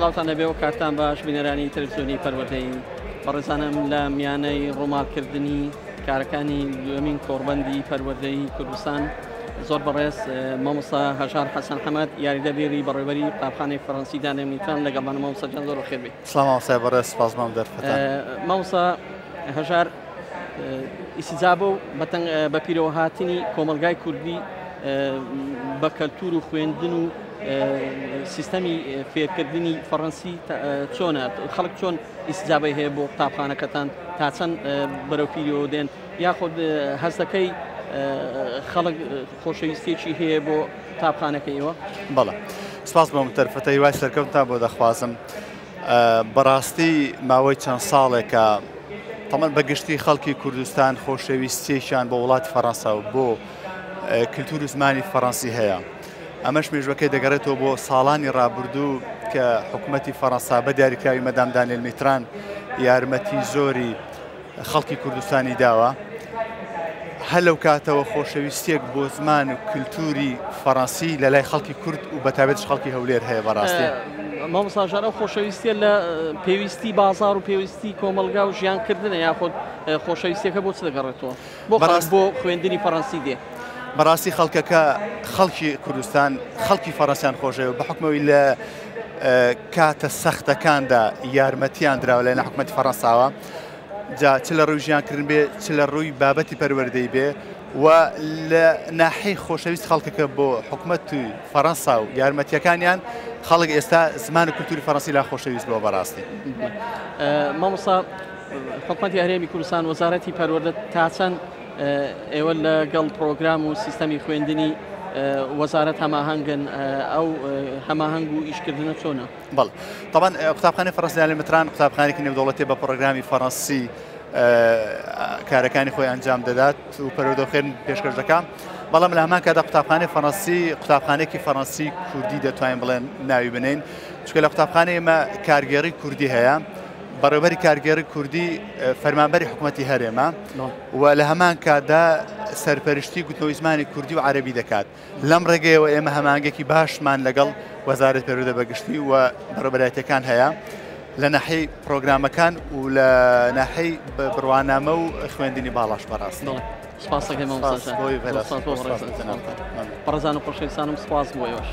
سڵاوتان لەبێ و کارتان باش بینەرانی تەلەڤیزیۆنی پەروەردەی بەڕێزانم لە میانەی ڕووماڵکردنی کارەکانی دوێمین کۆڕبەندی پەروەردەی کوردستان زۆر بەڕێز مامۆستا هەژار حەسەن حەمەد یاریدەبێری بەڕێوەری قوتابخانەی فەڕەنسی دانێنیتان لەگەڵمان مامۆستا جان زۆر خێر بێ. سلام مامۆستا بەڕێز سپاس مام دەرفەتان. مامۆستا هەژار ئیسیجابە و بە پیرەوە هاتنی کۆمەلگای کوردی بە کەلتور و خوێندن و سیستەمی فێرکردنی فەڕەنسی چۆنە خەڵک چۆن ئیسیجابەی هەیە بۆ قوتابخانەکەتان تا چەند بەرەو پیرەوە دێن یاخود هەست دەکەی خەڵک خۆشەویستێکی هەیە بۆ قوتابخانەکەیەوە؟ بەڵێ سپاس بۆم دەرفەتە هیوای سەرکەوتان بۆ دەخوازم. بەڕاستی ماوەی چەند ساڵێکە تەمەن بەگشتی خەڵکی کوردستان خۆشەویستیشان بۆ وڵاتی فەڕەنسا و بۆ کللتور و زمانی فەڕەنسی هەیە. ئەمەش مێژوەکەی دەگەڕێتەوە بۆ ساڵانی ڕابردوو کە حکوومەتی فەڕەنسا بە دیاریکراوی مەدام دانیێل میتران یارمەتی زۆری خەڵکی کوردستانی داوە. هەر لەو کاتەوە خۆشەویستێک بۆ زمان و کللتوری فەڕەنسی لە لای خەڵکی کورد و بەتابەتش خەڵکی هەولێر هەیە. بەڕاستی مامۆستا ژار ئەو خۆشەویستیە لە پێویستی بازار و پێویستی کۆمەلگا و ژیانکردنە یاخود خۆشەویستیەکە بۆ چ دەگەڕێتەوە بۆ خوێندنی فەڕەنسی دێ؟ بەڕاستی خەڵکەکە خەڵکی کوردستان خەڵکی فەڕەنسیان خۆشەوە بە حکمەوەی لە کاتە سەختەکاندا یارمەتیان دراوە لە حکوومەتی فەڕەنساوە جا چ لە ڕووی ژیانکردن بێ چ لە ڕووی بابەتی پەروەردەی بێ و لە ناحەی خۆشەویست خەڵکەکە بۆ حکوومەتی فەڕەنسا و یارمەتیەکانیان خەڵک ئێستا زمان و کولتوری فەڕەنسی لا خۆشەویست بۆ بەڕاستی. مامۆستا حکوومەتی هەرێمی کوردستان وەزارەتی پەروەردە تا چەند ئێوە لەگەڵ پرۆگرام و سیستەمی خوێندنی وەزارەت هەماهەنگن ئەو هەماهەنگ و ئیشکردنە چۆنە؟ بەڵێ تەبەن قوتابخانەی فەڕەنسی دانیێل میتران قوتابخانێکی نێودەوڵەتیە بە پرۆگرامی فەڕەنسی کارەکانی خۆی ئەنجام دەدات و پەروەردە خوێن پێشکەش دەکات. بەڵام لە هەمان کاتدا قوتابخانەی فەڕەنسی قوتابخانەیەکی فەڕەنسی کوردی دەتوانین بڵێن ناوی بنین چونکە لە قوتابخانەی ئێمە کارگێڕی کوردی هەیە بەڕێوەبەری کارگێڕی کوردی فەرمانبەری حکوومەتی هەرێمە و لە هەمان کاتدا سەرپەرشتی گوتنەوەی زمانی کوردی و عەرەبی دەکات. لەم ڕێگەیەوە ئێمە هەماهەنگێکی باشمان لەگەڵ وەزارەت پەروەردە بەگشتی و بەڕێوەبەرایەتیەکان هەیە لە ناحەی پرۆگرامەکان و لە ناحەی بڕوانامە و خوێندنی باڵاش بەڕاستی. سپاس دەکەم مامۆستا جان. بەڕێزان و خۆشەویستانم سپاس بۆ ئێوەش.